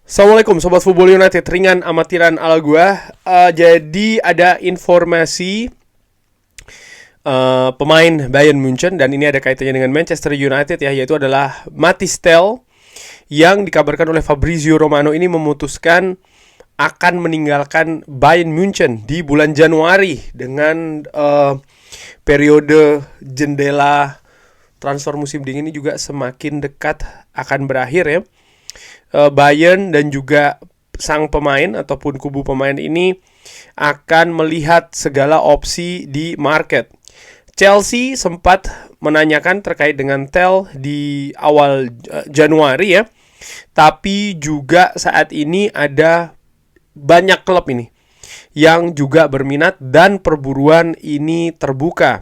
Assalamualaikum Sobat Football United, ringan amatiran ala gua. Jadi ada informasi pemain Bayern Munchen, dan ini ada kaitannya dengan Manchester United ya, yaitu adalah Mathys Tel, yang dikabarkan oleh Fabrizio Romano ini memutuskan akan meninggalkan Bayern Munchen di bulan Januari dengan periode jendela transfer musim dingin ini juga semakin dekat akan berakhir ya. Bayern dan juga sang pemain ataupun kubu pemain ini akan melihat segala opsi di market. Chelsea sempat menanyakan terkait dengan Tel di awal Januari ya. Tapi juga saat ini ada banyak klub ini yang juga berminat dan perburuan ini terbuka.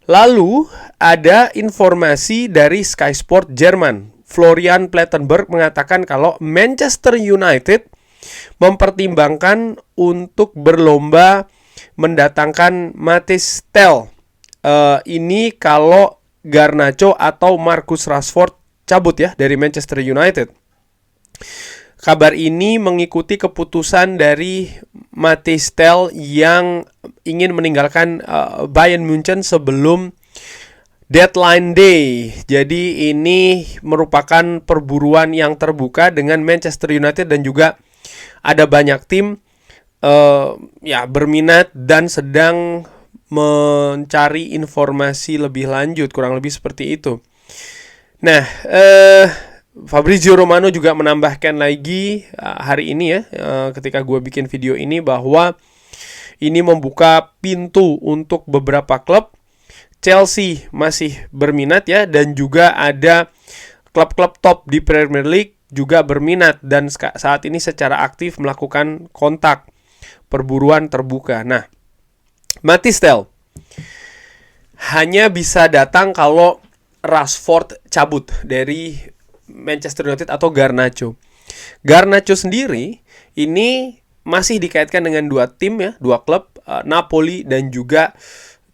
Lalu ada informasi dari Sky Sport Jerman. Florian Plettenberg mengatakan kalau Manchester United mempertimbangkan untuk berlomba mendatangkan Mathys Tel. Ini kalau Garnacho atau Marcus Rashford cabut ya dari Manchester United. Kabar ini mengikuti keputusan dari Mathys Tel yang ingin meninggalkan Bayern Munchen sebelum deadline day. Jadi ini merupakan perburuan yang terbuka dengan Manchester United dan juga ada banyak tim berminat dan sedang mencari informasi lebih lanjut, kurang lebih seperti itu. Nah, Fabrizio Romano juga menambahkan lagi hari ini ya, ketika gue bikin video ini, bahwa ini membuka pintu untuk beberapa klub. Chelsea masih berminat ya, dan juga ada klub-klub top di Premier League juga berminat dan saat ini secara aktif melakukan kontak perburuan terbuka. Nah, Mathys Tel hanya bisa datang kalau Rashford cabut dari Manchester United atau Garnacho. Garnacho sendiri ini masih dikaitkan dengan dua tim ya, dua klub, Napoli dan juga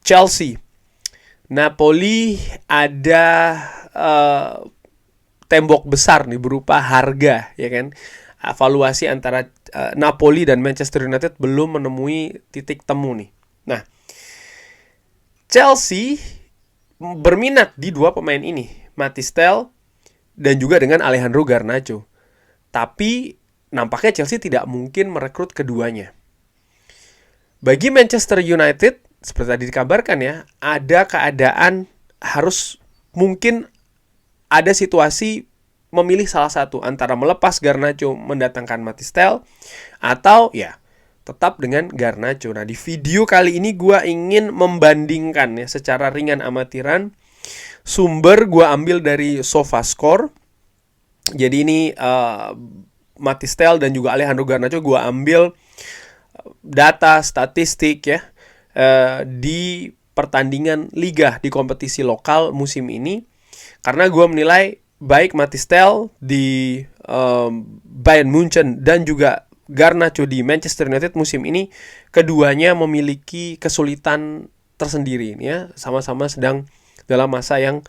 Chelsea. Napoli ada tembok besar nih berupa harga ya kan. Evaluasi antara Napoli dan Manchester United belum menemui titik temu nih. Nah, Chelsea berminat di dua pemain ini, Mathys Tel dan juga dengan Alejandro Garnacho. Tapi nampaknya Chelsea tidak mungkin merekrut keduanya. Bagi Manchester United, seperti tadi dikabarkan ya, ada keadaan harus mungkin ada situasi memilih salah satu antara melepas Garnacho mendatangkan Mathys Tel atau ya tetap dengan Garnacho. Nah, di video kali ini gue ingin membandingkan ya secara ringan amatiran. Sumber gue ambil dari SofaScore. Jadi ini Mathys Tel dan juga Alejandro Garnacho gue ambil data statistik ya di pertandingan liga di kompetisi lokal musim ini, karena gue menilai baik Mathys Tel di Bayern Munchen dan juga Garnacho di Manchester United musim ini, keduanya memiliki kesulitan tersendiri ya, sama-sama sedang dalam masa yang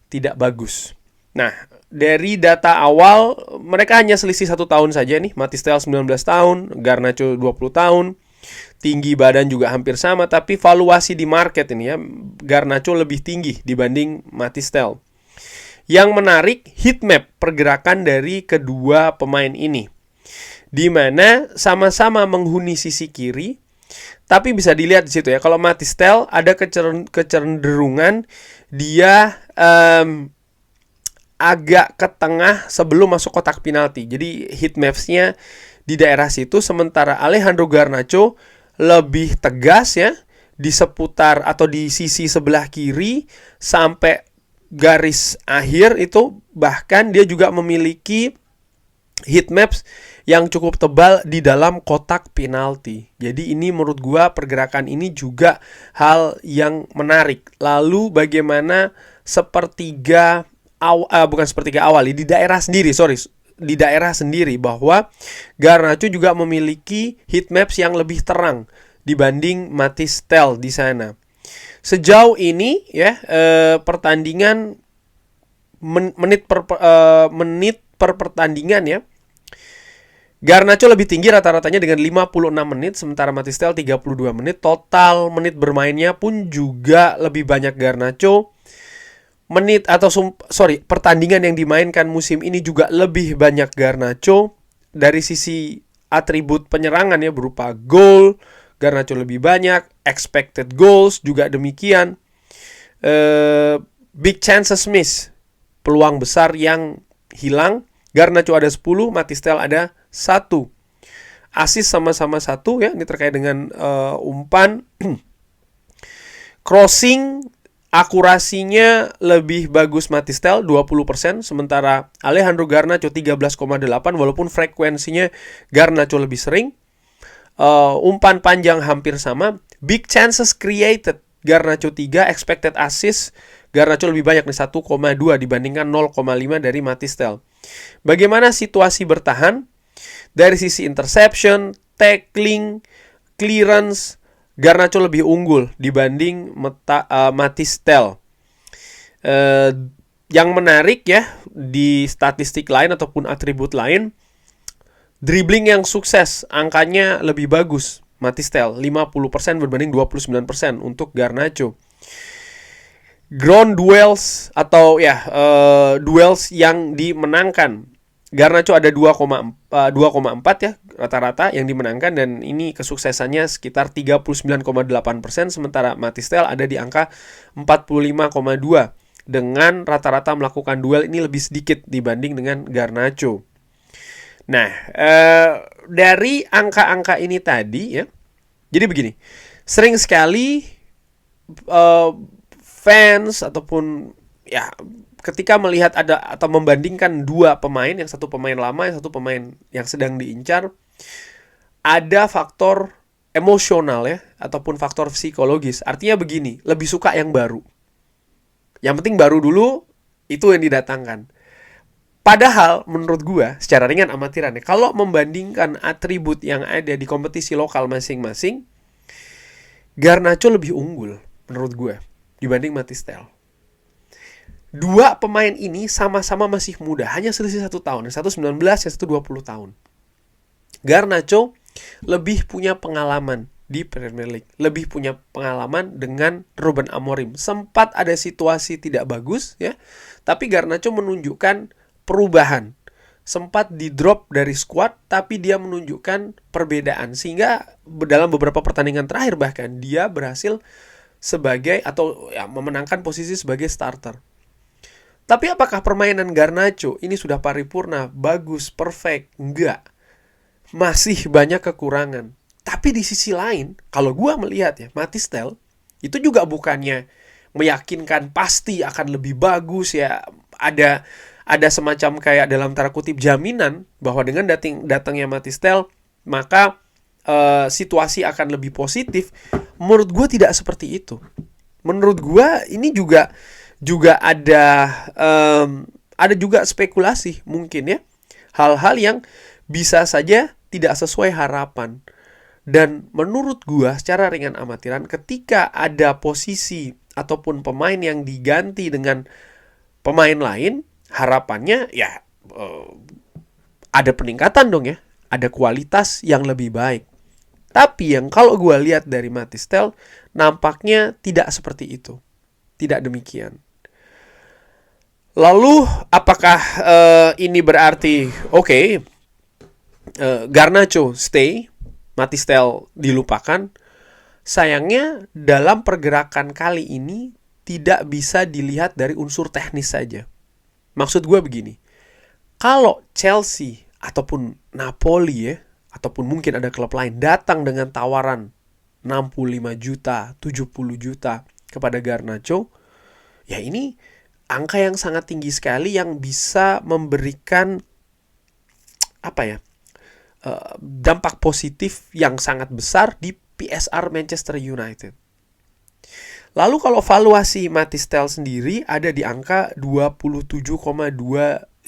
tidak bagus. Nah, dari data awal mereka hanya selisih 1 tahun saja nih. Mathys Tel 19 tahun, Garnacho 20 tahun. Tinggi badan juga hampir sama, tapi valuasi di market ini ya, Garnacho lebih tinggi dibanding Mathys Tel. Yang menarik, heatmap pergerakan dari kedua pemain ini, di mana sama-sama menghuni sisi kiri, tapi bisa dilihat di situ ya, kalau Mathys Tel ada kecenderungan dia agak ke tengah sebelum masuk kotak penalti. Jadi heatmaps-nya di daerah situ, sementara Alejandro Garnacho lebih tegas ya di seputar atau di sisi sebelah kiri sampai garis akhir itu. Bahkan dia juga memiliki heatmaps yang cukup tebal di dalam kotak penalti. Jadi ini menurut gua pergerakan ini juga hal yang menarik. Lalu bagaimana bukan sepertiga awal di daerah sendiri, di daerah sendiri, bahwa Garnacho juga memiliki heatmaps yang lebih terang dibanding Mathys Tel di sana. Sejauh ini ya pertandingan menit per pertandingan ya, Garnacho lebih tinggi rata-ratanya dengan 56 menit, sementara Matistel 32 menit. Total menit bermainnya pun juga lebih banyak Garnacho. Pertandingan yang dimainkan musim ini juga lebih banyak Garnacho. Dari sisi atribut penyerangan ya, berupa gol, Garnacho lebih banyak. Expected goals juga demikian. Big chances miss, peluang besar yang hilang, Garnacho ada 10, Matistel ada 1. Assist sama-sama 1 ya, ini terkait dengan umpan. Crossing akurasinya lebih bagus Matistel 20%, sementara Alejandro Garnacho 13,8, walaupun frekuensinya Garnacho lebih sering. Umpan panjang hampir sama. Big chances created, Garnacho 3, expected assist Garnacho lebih banyak nih, 1,2 dibandingkan 0,5 dari Matistel. Bagaimana situasi bertahan? Dari sisi interception, tackling, clearance, Garnacho lebih unggul dibanding Matistel. Yang menarik ya, di statistik lain ataupun atribut lain, dribbling yang sukses, angkanya lebih bagus Matistel, 50% berbanding 29% untuk Garnacho. Ground duels atau duels yang dimenangkan, Garnacho ada 2,4 ya rata-rata yang dimenangkan, dan ini kesuksesannya sekitar 39,8%, sementara Matistel ada di angka 45,2 dengan rata-rata melakukan duel ini lebih sedikit dibanding dengan Garnacho. Nah, dari angka-angka ini tadi ya, jadi begini, sering sekali fans ataupun ya ketika melihat ada atau membandingkan dua pemain, yang satu pemain lama, yang satu pemain yang sedang diincar, ada faktor emosional ya ataupun faktor psikologis. Artinya begini, lebih suka yang baru. Yang penting baru dulu, itu yang didatangkan. Padahal menurut gua secara ringan amatiran ya, kalau membandingkan atribut yang ada di kompetisi lokal masing-masing, Garnacho lebih unggul menurut gua dibanding Matistel. Dua pemain ini sama-sama masih muda, hanya selisih 1 tahun, yang satu 19, yang satu 20 tahun. Garnacho lebih punya pengalaman di Premier League, lebih punya pengalaman dengan Ruben Amorim. Sempat ada situasi tidak bagus ya, tapi Garnacho menunjukkan perubahan. Sempat di drop dari squad, tapi dia menunjukkan perbedaan, sehingga dalam beberapa pertandingan terakhir bahkan dia berhasil sebagai atau ya memenangkan posisi sebagai starter. Tapi apakah permainan Garnacho ini sudah paripurna, bagus, perfect? Enggak. Masih banyak kekurangan. Tapi di sisi lain, kalau gue melihat ya, Matistel itu juga bukannya meyakinkan pasti akan lebih bagus ya. Ada semacam kayak dalam tanda kutip jaminan bahwa dengan datangnya Matistel, maka situasi akan lebih positif. Menurut gue tidak seperti itu. Menurut gue ini juga ada juga spekulasi mungkin ya, hal-hal yang bisa saja tidak sesuai harapan. Dan menurut gua secara ringan amatiran, ketika ada posisi ataupun pemain yang diganti dengan pemain lain, harapannya ya ada peningkatan dong ya, ada kualitas yang lebih baik. Tapi yang kalau gua lihat dari Matistel, nampaknya tidak seperti itu, tidak demikian. Lalu apakah ini berarti Garnacho stay, Matistel dilupakan? Sayangnya dalam pergerakan kali ini tidak bisa dilihat dari unsur teknis saja. Maksud gue begini, kalau Chelsea ataupun Napoli ya, ataupun mungkin ada klub lain datang dengan tawaran 65 juta, 70 juta kepada Garnacho, ya ini angka yang sangat tinggi sekali yang bisa memberikan dampak positif yang sangat besar di PSR Manchester United. Lalu kalau valuasi Matistel sendiri ada di angka 27,2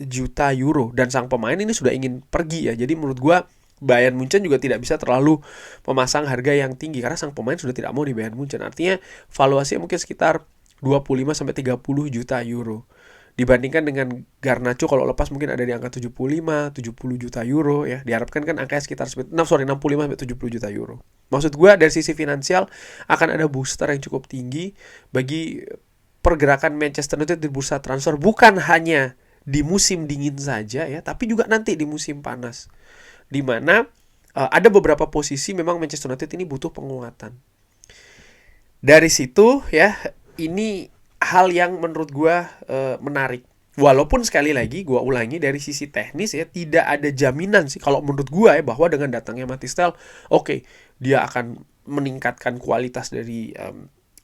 juta euro, dan sang pemain ini sudah ingin pergi ya. Jadi menurut gua Bayern Munchen juga tidak bisa terlalu memasang harga yang tinggi karena sang pemain sudah tidak mau di Bayern Munchen. Artinya valuasinya mungkin sekitar 25-30 juta euro. dibandingkan dengan Garnacho kalau lepas mungkin ada di angka 75, 70 juta euro ya. Diharapkan kan angkanya sekitar 65 sampai 70 juta euro. Maksud gue dari sisi finansial akan ada booster yang cukup tinggi bagi pergerakan Manchester United di bursa transfer, bukan hanya di musim dingin saja ya, tapi juga nanti di musim panas. Di mana ada beberapa posisi memang Manchester United ini butuh penguatan. Dari situ ya, ini hal yang menurut gue menarik. Walaupun sekali lagi gue ulangi dari sisi teknis ya, tidak ada jaminan sih kalau menurut gue ya bahwa dengan datangnya Mathys Tel, oke, dia akan meningkatkan kualitas dari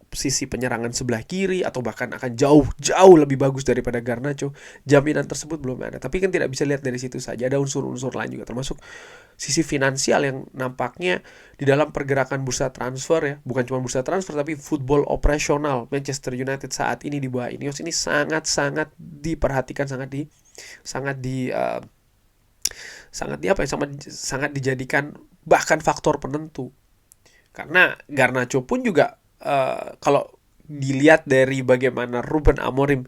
sisi penyerangan sebelah kiri atau bahkan akan jauh lebih bagus daripada Garnacho. Jaminan tersebut belum ada. Tapi kan tidak bisa lihat dari situ saja, ada unsur-unsur lain juga termasuk sisi finansial yang nampaknya di dalam pergerakan bursa transfer ya, bukan cuma bursa transfer tapi football operasional Manchester United saat ini di bawah Ineos ini sangat diperhatikan, sangat dijadikan bahkan faktor penentu. Karena Garnacho pun juga kalau dilihat dari bagaimana Ruben Amorim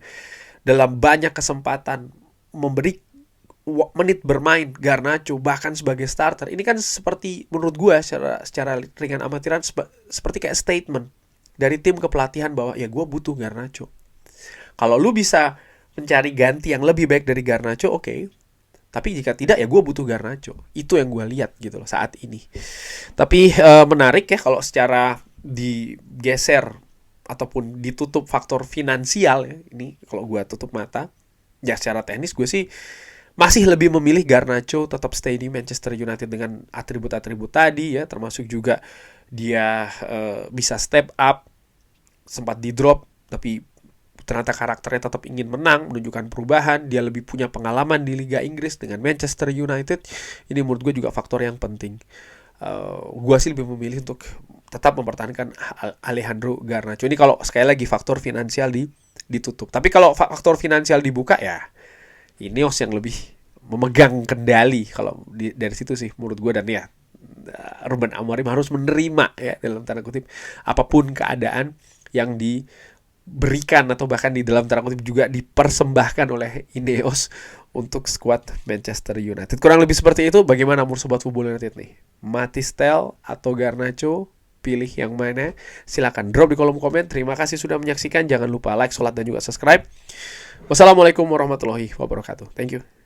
dalam banyak kesempatan memberi menit bermain Garnacho bahkan sebagai starter, ini kan seperti menurut gue secara ringan amatiran seperti kayak statement dari tim kepelatihan bahwa ya gue butuh Garnacho. Kalau lu bisa mencari ganti yang lebih baik dari Garnacho, oke. Tapi jika tidak ya gue butuh Garnacho. Itu yang gue lihat gitu loh saat ini. Tapi menarik ya kalau secara digeser ataupun ditutup faktor finansial ya, ini kalau gue tutup mata ya, secara teknis gue sih masih lebih memilih Garnacho tetap stay di Manchester United dengan atribut-atribut tadi ya, termasuk juga dia bisa step up, sempat di drop tapi ternyata karakternya tetap ingin menang, menunjukkan perubahan, dia lebih punya pengalaman di Liga Inggris dengan Manchester United. Ini menurut gue juga faktor yang penting. Gue sih lebih memilih untuk tetap mempertahankan Alejandro Garnacho. Ini kalau sekali lagi faktor finansial ditutup. Tapi kalau faktor finansial dibuka ya Ineos yang lebih memegang kendali kalau dari situ sih menurut gue. Dan ya Ruben Amorim harus menerima ya dalam tanda kutip apapun keadaan yang diberikan atau bahkan di dalam tanda kutip juga dipersembahkan oleh Ineos untuk skuad Manchester United. Kurang lebih seperti itu. Bagaimana menurut Sobat Football United nih? Mathys Tel atau Garnacho? Pilih yang mana? Silakan drop di kolom komen. Terima kasih sudah menyaksikan. Jangan lupa like, sholat, dan juga subscribe. Wassalamualaikum warahmatullahi wabarakatuh. Thank you.